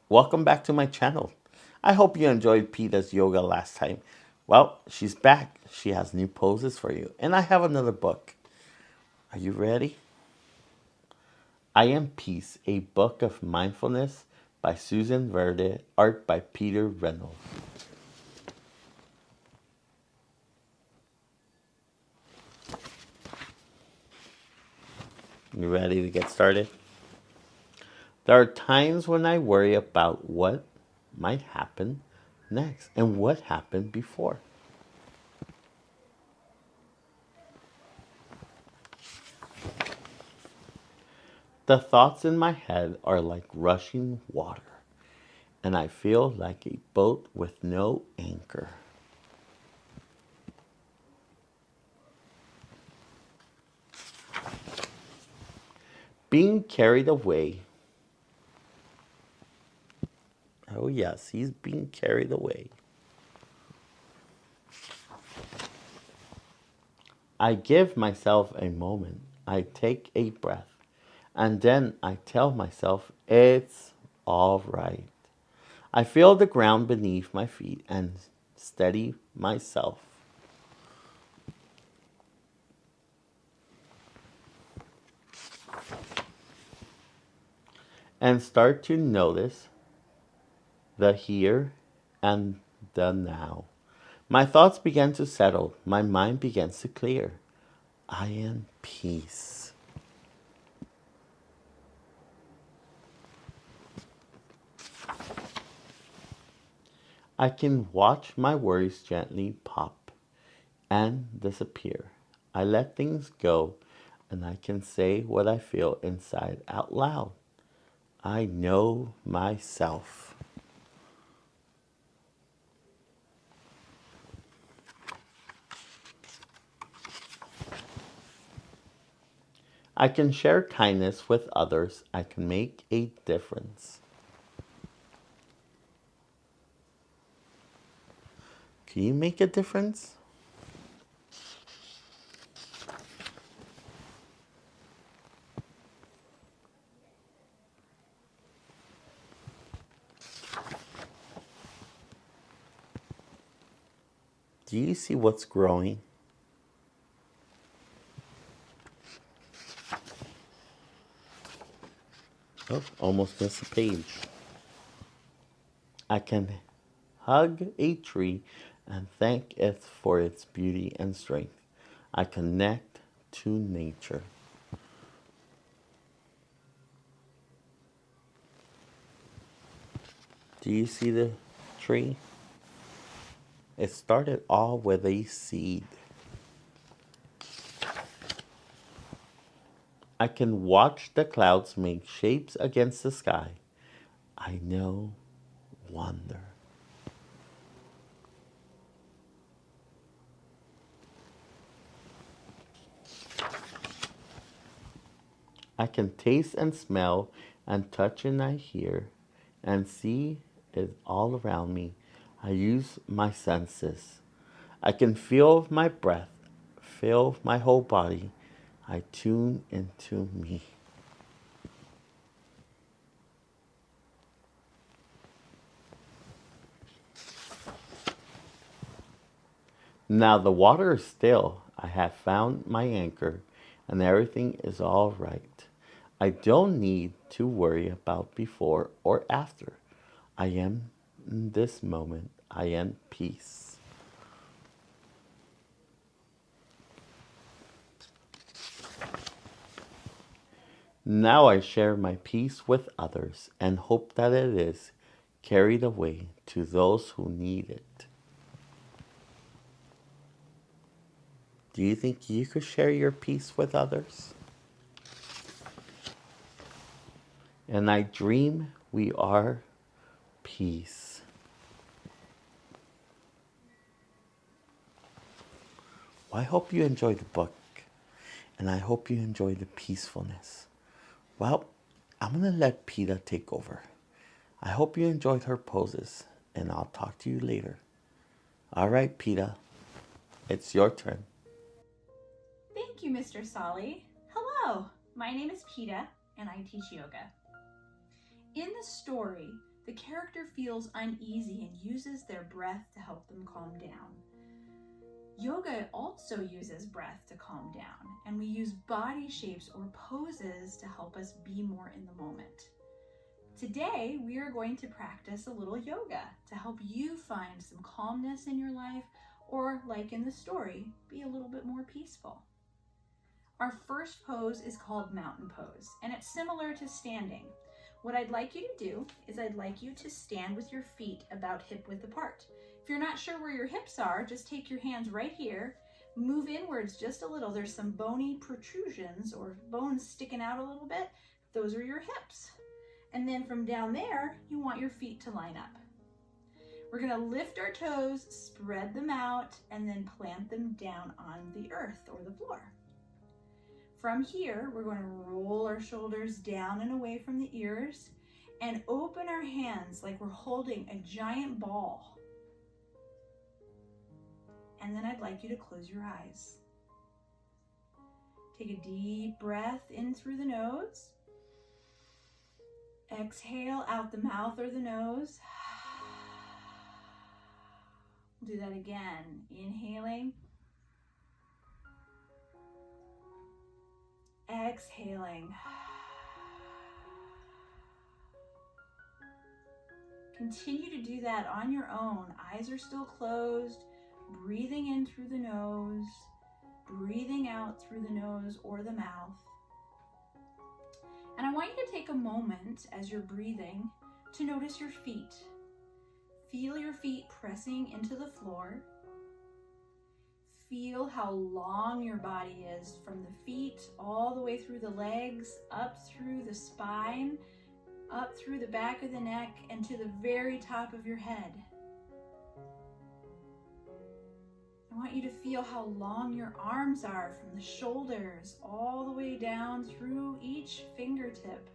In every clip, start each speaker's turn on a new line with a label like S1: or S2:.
S1: Welcome back to my channel. I hope you enjoyed Pita's yoga last time. Well, she's back. She has new poses for you. And I have another book. Are you ready? I Am Peace, a book of mindfulness by Susan Verde, art by Peter Reynolds. You ready to get started? There are times when I worry about what might happen next and what happened before. The thoughts in my head are like rushing water, and I feel like a boat with no anchor. Being carried away. Oh, yes, he's being carried away. I give myself a moment. I take a breath. And then I tell myself it's all right. I feel the ground beneath my feet and steady myself. And start to notice the here and the now. My thoughts begin to settle. My mind begins to clear. I am peace. I can watch my worries gently pop and disappear. I let things go and I can say what I feel inside out loud. I know myself. I can share kindness with others. I can make a difference. Can you make a difference? Do you see what's growing? Oh, almost missed a page. I can hug a tree and thank it for its beauty and strength. I connect to nature. Do you see the tree? It started all with a seed. I can watch the clouds make shapes against the sky. I know wonder. I can taste and smell and touch and I hear and see it all around me. I use my senses. I can feel my breath, feel my whole body. I tune into me. Now the water is still. I have found my anchor and everything is all right. I don't need to worry about before or after. I am in this moment. I am peace. Now I share my peace with others and hope that it is carried away to those who need it. Do you think you could share your peace with others? And I dream we are peace. Well, I hope you enjoyed the book and I hope you enjoyed the peacefulness. Well, I'm going to let Pita take over. I hope you enjoyed her poses and I'll talk to you later. All right, Pita, it's your turn.
S2: Thank you, Mr. Saullie. Hello, my name is Pita and I teach yoga. In the story, the character feels uneasy and uses their breath to help them calm down. Yoga also uses breath to calm down, and we use body shapes or poses to help us be more in the moment. Today, we are going to practice a little yoga to help you find some calmness in your life, or like in the story, be a little bit more peaceful. Our first pose is called mountain pose, and it's similar to standing. What I'd like you to do is I'd like you to stand with your feet about hip width apart. If you're not sure where your hips are, just take your hands right here, move inwards just a little. There's some bony protrusions or bones sticking out a little bit. Those are your hips. And then from down there, you want your feet to line up. We're gonna lift our toes, spread them out, and then plant them down on the earth or the floor. From here, we're going to roll our shoulders down and away from the ears and open our hands like we're holding a giant ball. And then I'd like you to close your eyes. Take a deep breath in through the nose. Exhale out the mouth or the nose. We'll do that again. Inhaling. Exhaling. Continue to do that on your own. Eyes are still closed. Breathing in through the nose. Breathing out through the nose or the mouth. And I want you to take a moment as you're breathing to notice your feet. Feel your feet pressing into the floor. Feel how long your body is from the feet all the way through the legs, up through the spine, up through the back of the neck, and to the very top of your head. I want you to feel how long your arms are from the shoulders all the way down through each fingertip.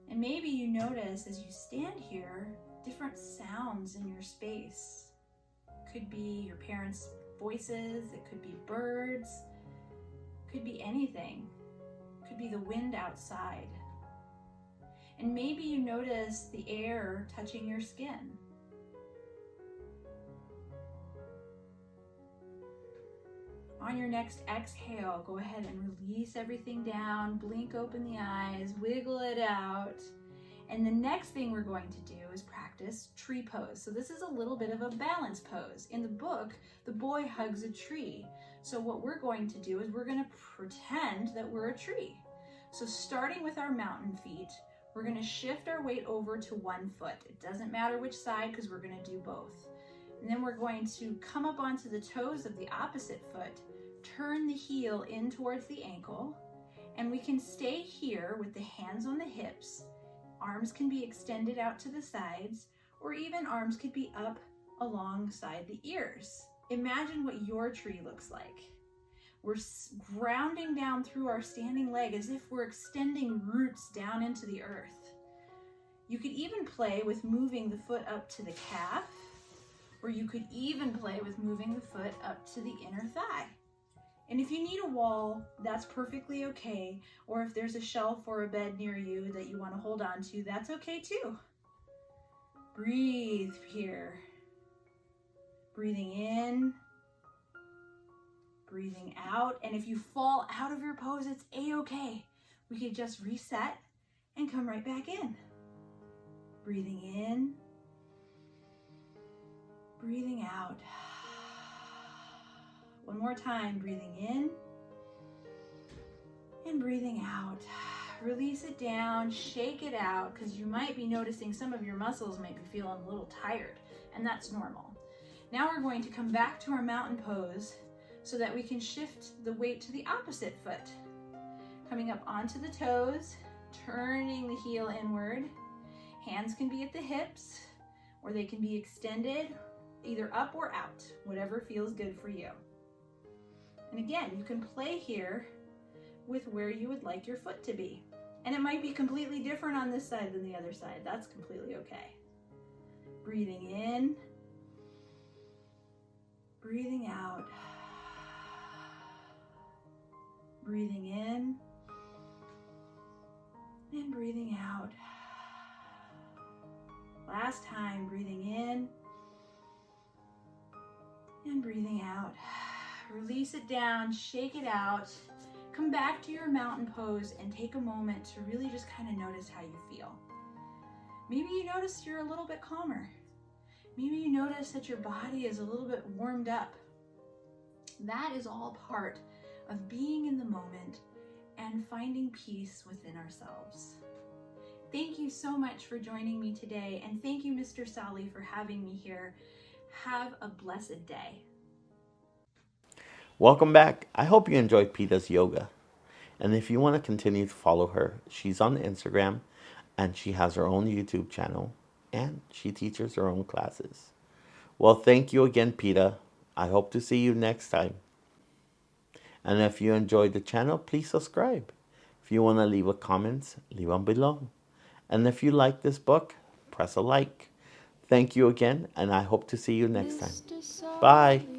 S2: And maybe you notice as you stand here, different sounds in your space. Could be your parents' voices, it could be birds, could be anything. Could be the wind outside. And maybe you notice the air touching your skin. On your next exhale, go ahead and release everything down, blink open the eyes, wiggle it out. And the next thing we're going to do is practice tree pose. So this is a little bit of a balance pose. In the book, the boy hugs a tree. So what we're going to do is we're going to pretend that we're a tree. So starting with our mountain feet, we're going to shift our weight over to one foot. It doesn't matter which side because we're going to do both. And then we're going to come up onto the toes of the opposite foot, turn the heel in towards the ankle, and we can stay here with the hands on the hips. Arms can be extended out to the sides, or even arms could be up alongside the ears. Imagine what your tree looks like. We're grounding down through our standing leg as if we're extending roots down into the earth. You could even play with moving the foot up to the calf, or you could even play with moving the foot up to the inner thigh. And if you need a wall, that's perfectly okay. Or if there's a shelf or a bed near you that you want to hold on to, that's okay too. Breathe here. Breathing in, breathing out. And if you fall out of your pose, it's a-okay. We could just reset and come right back in. Breathing in, breathing out. One more time, breathing in and breathing out. Release it down, shake it out, because you might be noticing some of your muscles might be feeling a little tired, and that's normal. Now we're going to come back to our mountain pose so that we can shift the weight to the opposite foot. Coming up onto the toes, turning the heel inward. Hands can be at the hips, or they can be extended either up or out, whatever feels good for you. And again, you can play here with where you would like your foot to be. And it might be completely different on this side than the other side. That's completely okay. Breathing in, breathing out. Breathing in and breathing out. Last time, breathing in and breathing out. Release it down, shake it out. Come back to your mountain pose and take a moment to really just kind of notice how you feel. Maybe you notice you're a little bit calmer. Maybe you notice that your body is a little bit warmed up. That is all part of being in the moment and finding peace within ourselves. Thank you so much for joining me today, and thank you, Mr. Saullie, for having me here. Have a blessed day.
S1: Welcome back. I hope you enjoyed Pita's yoga. And if you want to continue to follow her, she's on Instagram and she has her own YouTube channel and she teaches her own classes. Well, thank you again, Pita. I hope to see you next time. And if you enjoyed the channel, please subscribe. If you want to leave a comment, leave them below. And if you like this book, press a like. Thank you again, and I hope to see you next time. Bye.